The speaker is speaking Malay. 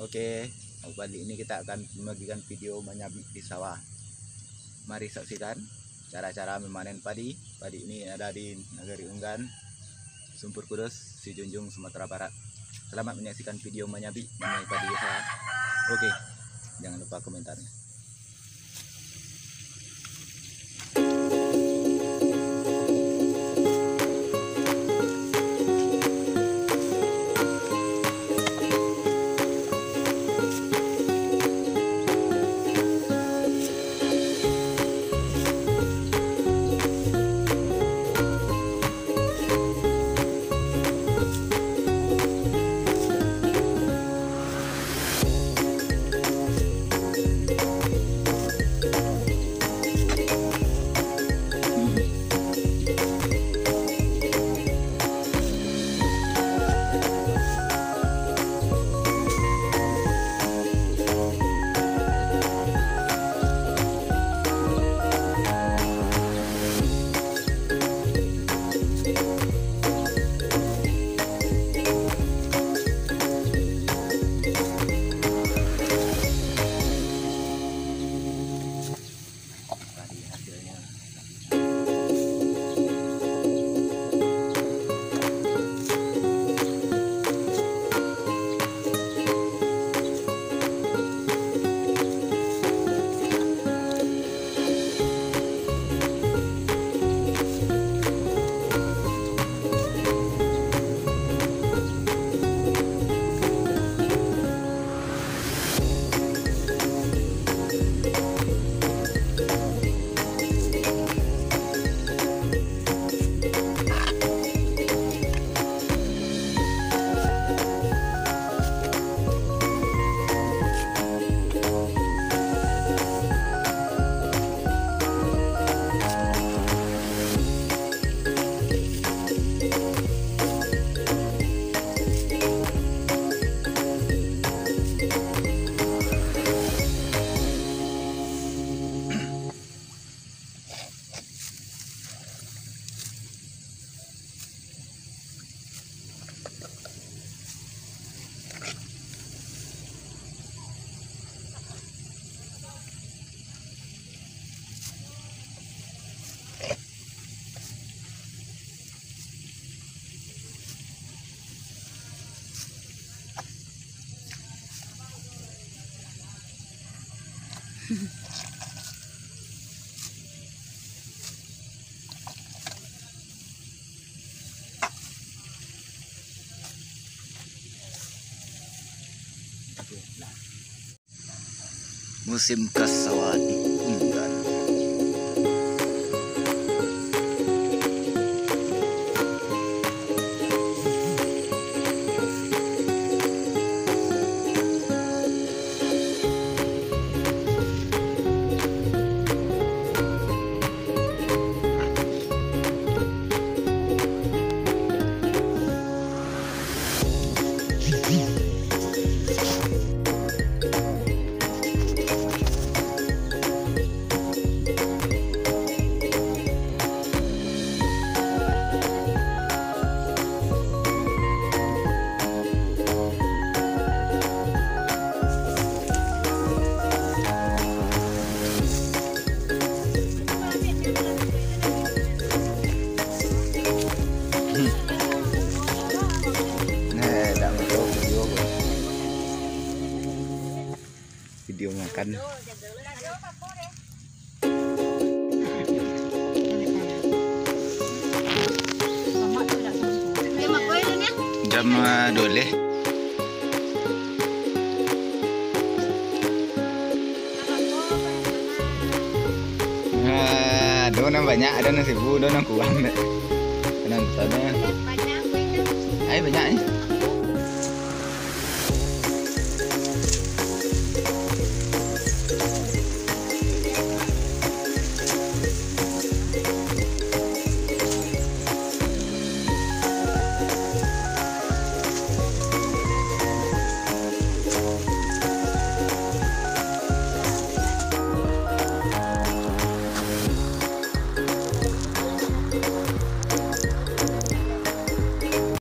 Oke, kali ini kita akan membagikan video menyabit di sawah. Mari saksikan cara-cara memanen padi. Padi ini ada di Negeri Unggan, Sumpur Kudus, Sijunjung, Sumatera Barat. Selamat menyaksikan video menyabit mengenai padi saya. Oke, jangan lupa komentarnya. Musim ke sawah di Unggan. Video makan. Jam dole. Donan banyak, ada nasi bu, donan kurang deh. Penontonnya. Banyak. Banyak.